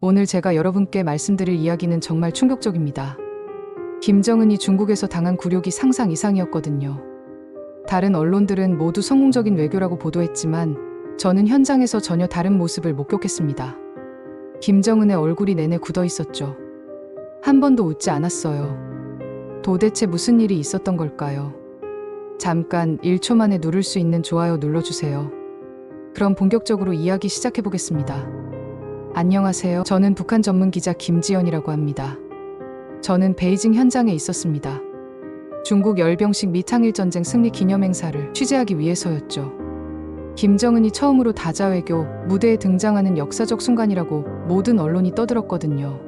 오늘 제가 여러분께 말씀드릴 이야기는 정말 충격적입니다. 김정은이 중국에서 당한 굴욕이 상상 이상이었거든요. 다른 언론들은 모두 성공적인 외교라고 보도했지만 저는 현장에서 전혀 다른 모습을 목격했습니다. 김정은의 얼굴이 내내 굳어 있었죠. 한 번도 웃지 않았어요. 도대체 무슨 일이 있었던 걸까요? 잠깐 1초 만에 누를 수 있는 좋아요 눌러주세요. 그럼 본격적으로 이야기 시작해보겠습니다. 안녕하세요. 저는 북한 전문 기자 김지연이라고 합니다. 저는 베이징 현장에 있었습니다. 중국 열병식 및 항일전쟁 승리 기념행사를 취재하기 위해서였죠. 김정은이 처음으로 다자외교 무대에 등장하는 역사적 순간이라고 모든 언론이 떠들었거든요.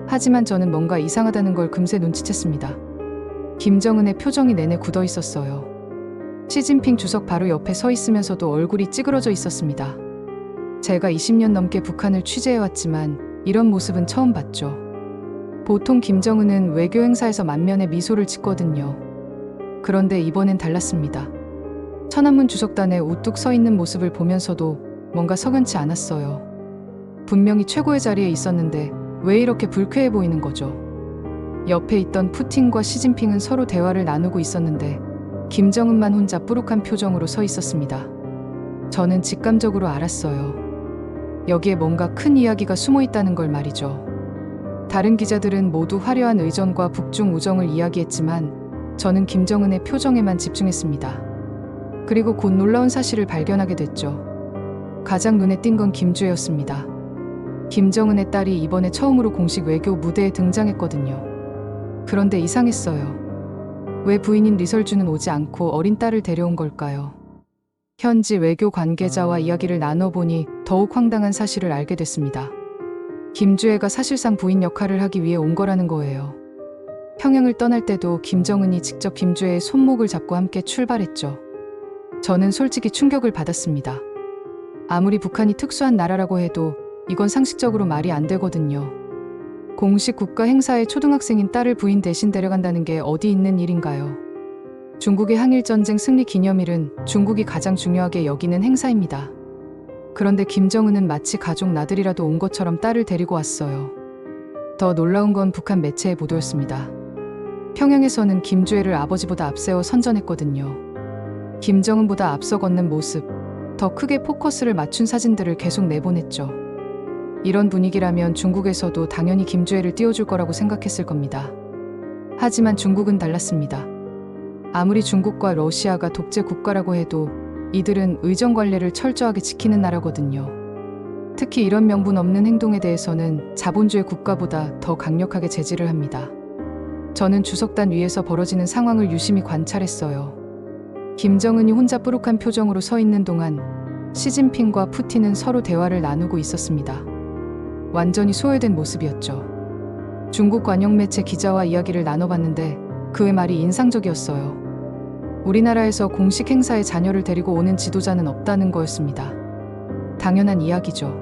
하지만 저는 뭔가 이상하다는 걸 금세 눈치챘습니다. 김정은의 표정이 내내 굳어 있었어요. 시진핑 주석 바로 옆에 서 있으면서도 얼굴이 찌그러져 있었습니다. 제가 20년 넘게 북한을 취재해왔지만 이런 모습은 처음 봤죠. 보통 김정은은 외교 행사에서 만면에 미소를 짓거든요. 그런데 이번엔 달랐습니다. 천안문 주석단에 우뚝 서 있는 모습을 보면서도 뭔가 석연치 않았어요. 분명히 최고의 자리에 있었는데 왜 이렇게 불쾌해 보이는 거죠? 옆에 있던 푸틴과 시진핑은 서로 대화를 나누고 있었는데 김정은만 혼자 뿌룩한 표정으로 서 있었습니다. 저는 직감적으로 알았어요. 여기에 뭔가 큰 이야기가 숨어 있다는 걸 말이죠. 다른 기자들은 모두 화려한 의전과 북중 우정을 이야기했지만 저는 김정은의 표정에만 집중했습니다. 그리고 곧 놀라운 사실을 발견하게 됐죠. 가장 눈에 띈 건 김주혜였습니다. 김정은의 딸이 이번에 처음으로 공식 외교 무대에 등장했거든요. 그런데 이상했어요. 왜 부인인 리설주는 오지 않고 어린 딸을 데려온 걸까요? 현지 외교 관계자와 이야기를 나눠보니 더욱 황당한 사실을 알게 됐습니다. 김주혜가 사실상 부인 역할을 하기 위해 온 거라는 거예요. 평양을 떠날 때도 김정은이 직접 김주혜의 손목을 잡고 함께 출발했죠. 저는 솔직히 충격을 받았습니다. 아무리 북한이 특수한 나라라고 해도 이건 상식적으로 말이 안 되거든요. 공식 국가 행사에 초등학생인 딸을 부인 대신 데려간다는 게 어디 있는 일인가요? 중국의 항일전쟁 승리 기념일은 중국이 가장 중요하게 여기는 행사입니다. 그런데 김정은은 마치 가족 나들이라도 온 것처럼 딸을 데리고 왔어요. 더 놀라운 건 북한 매체의 보도였습니다. 평양에서는 김주혜를 아버지보다 앞세워 선전했거든요. 김정은보다 앞서 걷는 모습, 더 크게 포커스를 맞춘 사진들을 계속 내보냈죠. 이런 분위기라면 중국에서도 당연히 김주혜를 띄워줄 거라고 생각했을 겁니다. 하지만 중국은 달랐습니다. 아무리 중국과 러시아가 독재 국가라고 해도 이들은 의정 관례를 철저하게 지키는 나라거든요. 특히 이런 명분 없는 행동에 대해서는 자본주의 국가보다 더 강력하게 제지를 합니다. 저는 주석단 위에서 벌어지는 상황을 유심히 관찰했어요. 김정은이 혼자 뿌룩한 표정으로 서 있는 동안 시진핑과 푸틴은 서로 대화를 나누고 있었습니다. 완전히 소외된 모습이었죠. 중국 관영 매체 기자와 이야기를 나눠봤는데 그의 말이 인상적이었어요. 우리나라에서 공식 행사에 자녀를 데리고 오는 지도자는 없다는 거였습니다. 당연한 이야기죠.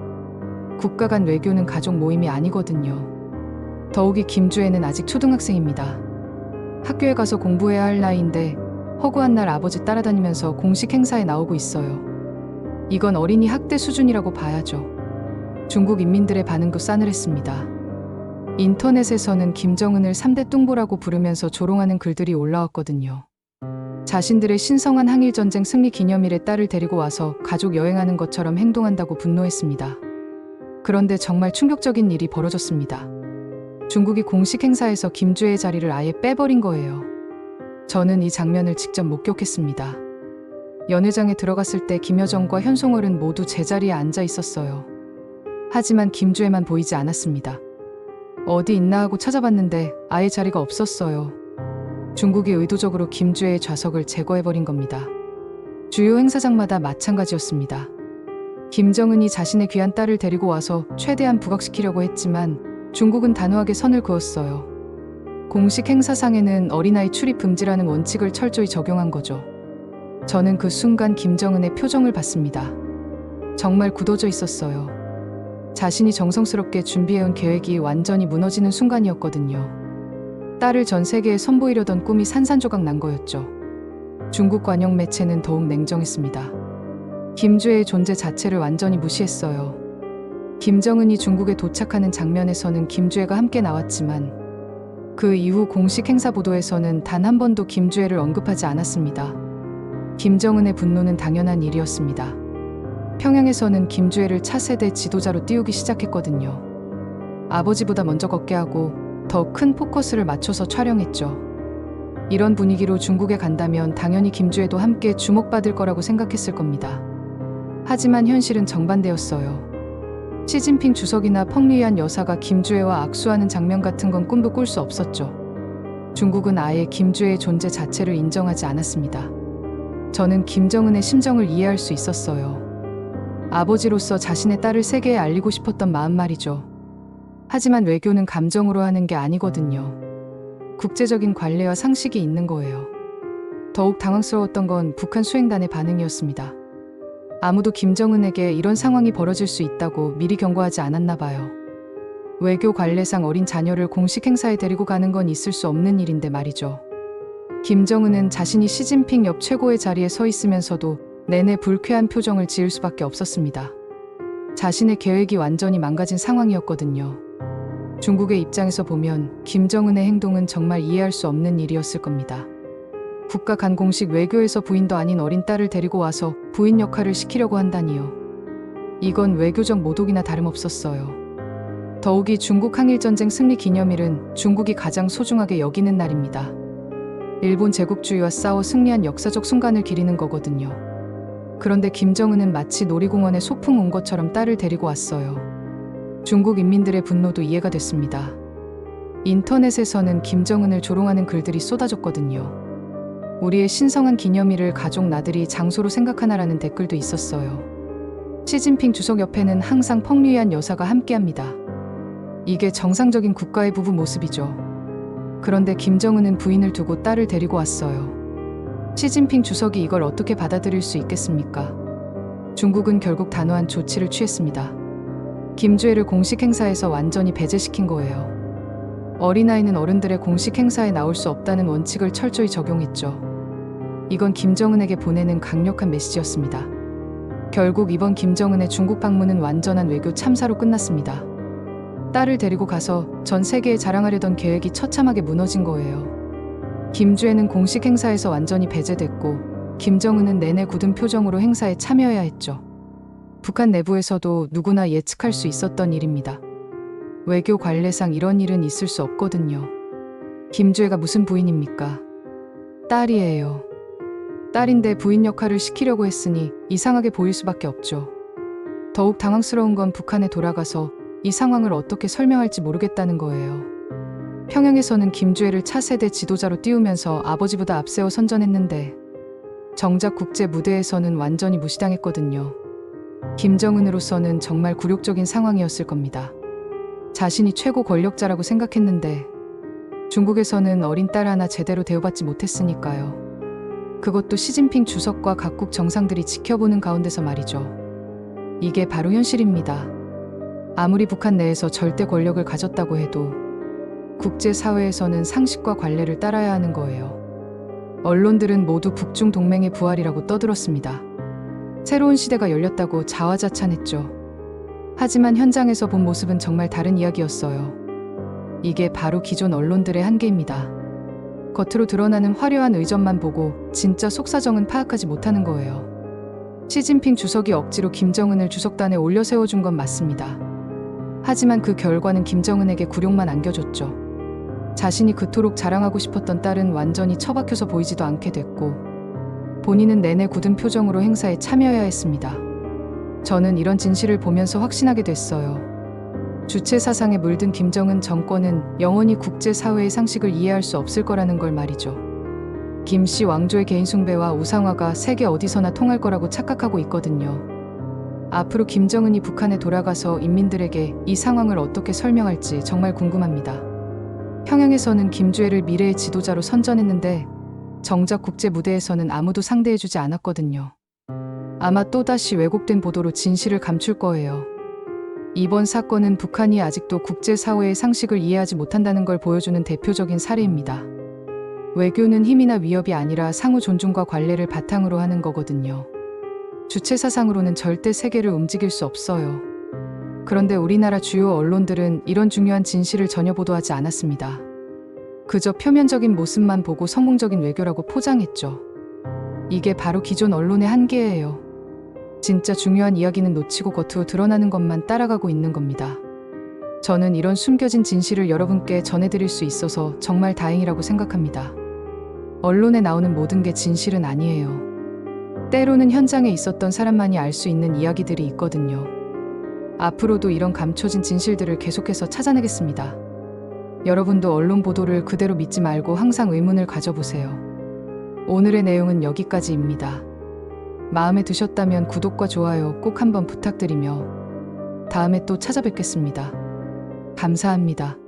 국가 간 외교는 가족 모임이 아니거든요. 더욱이 김주혜는 아직 초등학생입니다. 학교에 가서 공부해야 할 나이인데 허구한 날 아버지 따라다니면서 공식 행사에 나오고 있어요. 이건 어린이 학대 수준이라고 봐야죠. 중국 인민들의 반응도 싸늘했습니다. 인터넷에서는 김정은을 3대 뚱보라고 부르면서 조롱하는 글들이 올라왔거든요. 자신들의 신성한 항일전쟁 승리 기념일에 딸을 데리고 와서 가족 여행하는 것처럼 행동한다고 분노했습니다. 그런데 정말 충격적인 일이 벌어졌습니다. 중국이 공식 행사에서 김주혜의 자리를 아예 빼버린 거예요. 저는 이 장면을 직접 목격했습니다. 연회장에 들어갔을 때 김여정과 현송월은 모두 제자리에 앉아 있었어요. 하지만 김주혜만 보이지 않았습니다. 어디 있나 하고 찾아봤는데 아예 자리가 없었어요. 중국이 의도적으로 김주혜의 좌석을 제거해버린 겁니다. 주요 행사장마다 마찬가지였습니다. 김정은이 자신의 귀한 딸을 데리고 와서 최대한 부각시키려고 했지만 중국은 단호하게 선을 그었어요. 공식 행사상에는 어린아이 출입 금지라는 원칙을 철저히 적용한 거죠. 저는 그 순간 김정은의 표정을 봤습니다. 정말 굳어져 있었어요. 자신이 정성스럽게 준비해온 계획이 완전히 무너지는 순간이었거든요. 딸을 전 세계에 선보이려던 꿈이 산산조각 난 거였죠. 중국 관영 매체는 더욱 냉정했습니다. 김주혜의 존재 자체를 완전히 무시했어요. 김정은이 중국에 도착하는 장면에서는 김주애가 함께 나왔지만 그 이후 공식 행사 보도에서는 단 한 번도 김주애를 언급하지 않았습니다. 김정은의 분노는 당연한 일이었습니다. 평양에서는 김주애를 차세대 지도자로 띄우기 시작했거든요. 아버지보다 먼저 걷게 하고 더 큰 포커스를 맞춰서 촬영했죠. 이런 분위기로 중국에 간다면 당연히 김주애도 함께 주목받을 거라고 생각했을 겁니다. 하지만 현실은 정반대였어요. 시진핑 주석이나 펑리안 여사가 김주애와 악수하는 장면 같은 건 꿈도 꿀 수 없었죠. 중국은 아예 김주애의 존재 자체를 인정하지 않았습니다. 저는 김정은의 심정을 이해할 수 있었어요. 아버지로서 자신의 딸을 세계에 알리고 싶었던 마음 말이죠. 하지만 외교는 감정으로 하는 게 아니거든요. 국제적인 관례와 상식이 있는 거예요. 더욱 당황스러웠던 건 북한 수행단의 반응이었습니다. 아무도 김정은에게 이런 상황이 벌어질 수 있다고 미리 경고하지 않았나 봐요. 외교 관례상 어린 자녀를 공식 행사에 데리고 가는 건 있을 수 없는 일인데 말이죠. 김정은은 자신이 시진핑 옆 최고의 자리에 서 있으면서도 내내 불쾌한 표정을 지을 수밖에 없었습니다. 자신의 계획이 완전히 망가진 상황이었거든요. 중국의 입장에서 보면 김정은의 행동은 정말 이해할 수 없는 일이었을 겁니다. 국가 간 공식 외교에서 부인도 아닌 어린 딸을 데리고 와서 부인 역할을 시키려고 한다니요. 이건 외교적 모독이나 다름없었어요. 더욱이 중국 항일전쟁 승리 기념일은 중국이 가장 소중하게 여기는 날입니다. 일본 제국주의와 싸워 승리한 역사적 순간을 기리는 거거든요. 그런데 김정은은 마치 놀이공원에 소풍 온 것처럼 딸을 데리고 왔어요. 중국 인민들의 분노도 이해가 됐습니다. 인터넷에서는 김정은을 조롱하는 글들이 쏟아졌거든요. 우리의 신성한 기념일을 가족 나들이 장소로 생각하나라는 댓글도 있었어요. 시진핑 주석 옆에는 항상 펑리안 여사가 함께합니다. 이게 정상적인 국가의 부부 모습이죠. 그런데 김정은은 부인을 두고 딸을 데리고 왔어요. 시진핑 주석이 이걸 어떻게 받아들일 수 있겠습니까? 중국은 결국 단호한 조치를 취했습니다. 김주애를 공식 행사에서 완전히 배제시킨 거예요. 어린아이는 어른들의 공식 행사에 나올 수 없다는 원칙을 철저히 적용했죠. 이건 김정은에게 보내는 강력한 메시지였습니다. 결국 이번 김정은의 중국 방문은 완전한 외교 참사로 끝났습니다. 딸을 데리고 가서 전 세계에 자랑하려던 계획이 처참하게 무너진 거예요. 김주애는 공식 행사에서 완전히 배제됐고 김정은은 내내 굳은 표정으로 행사에 참여해야 했죠. 북한 내부에서도 누구나 예측할 수 있었던 일입니다. 외교 관례상 이런 일은 있을 수 없거든요. 김주애가 무슨 부인입니까? 딸이에요. 딸인데 부인 역할을 시키려고 했으니 이상하게 보일 수밖에 없죠. 더욱 당황스러운 건 북한에 돌아가서 이 상황을 어떻게 설명할지 모르겠다는 거예요. 평양에서는 김주애를 차세대 지도자로 띄우면서 아버지보다 앞세워 선전했는데 정작 국제 무대에서는 완전히 무시당했거든요. 김정은으로서는 정말 굴욕적인 상황이었을 겁니다. 자신이 최고 권력자라고 생각했는데 중국에서는 어린 딸 하나 제대로 대우받지 못했으니까요. 그것도 시진핑 주석과 각국 정상들이 지켜보는 가운데서 말이죠. 이게 바로 현실입니다. 아무리 북한 내에서 절대 권력을 가졌다고 해도 국제사회에서는 상식과 관례를 따라야 하는 거예요. 언론들은 모두 북중 동맹의 부활이라고 떠들었습니다. 새로운 시대가 열렸다고 자화자찬했죠. 하지만 현장에서 본 모습은 정말 다른 이야기였어요. 이게 바로 기존 언론들의 한계입니다. 겉으로 드러나는 화려한 의전만 보고 진짜 속사정은 파악하지 못하는 거예요. 시진핑 주석이 억지로 김정은을 주석단에 올려 세워준 건 맞습니다. 하지만 그 결과는 김정은에게 굴욕만 안겨줬죠. 자신이 그토록 자랑하고 싶었던 딸은 완전히 처박혀서 보이지도 않게 됐고 본인은 내내 굳은 표정으로 행사에 참여해야 했습니다. 저는 이런 진실을 보면서 확신하게 됐어요. 주체 사상에 물든 김정은 정권은 영원히 국제사회의 상식을 이해할 수 없을 거라는 걸 말이죠. 김씨 왕조의 개인 숭배와 우상화가 세계 어디서나 통할 거라고 착각하고 있거든요. 앞으로 김정은이 북한에 돌아가서 인민들에게 이 상황을 어떻게 설명할지 정말 궁금합니다. 평양에서는 김주애를 미래의 지도자로 선전했는데 정작 국제 무대에서는 아무도 상대해주지 않았거든요. 아마 또다시 왜곡된 보도로 진실을 감출 거예요. 이번 사건은 북한이 아직도 국제사회의 상식을 이해하지 못한다는 걸 보여주는 대표적인 사례입니다. 외교는 힘이나 위협이 아니라 상호 존중과 관례를 바탕으로 하는 거거든요. 주체 사상으로는 절대 세계를 움직일 수 없어요. 그런데 우리나라 주요 언론들은 이런 중요한 진실을 전혀 보도하지 않았습니다. 그저 표면적인 모습만 보고 성공적인 외교라고 포장했죠. 이게 바로 기존 언론의 한계예요. 진짜 중요한 이야기는 놓치고 겉으로 드러나는 것만 따라가고 있는 겁니다. 저는 이런 숨겨진 진실을 여러분께 전해드릴 수 있어서 정말 다행이라고 생각합니다. 언론에 나오는 모든 게 진실은 아니에요. 때로는 현장에 있었던 사람만이 알 수 있는 이야기들이 있거든요. 앞으로도 이런 감춰진 진실들을 계속해서 찾아내겠습니다. 여러분도 언론 보도를 그대로 믿지 말고 항상 의문을 가져보세요. 오늘의 내용은 여기까지입니다. 마음에 드셨다면 구독과 좋아요 꼭 한번 부탁드리며 다음에 또 찾아뵙겠습니다. 감사합니다.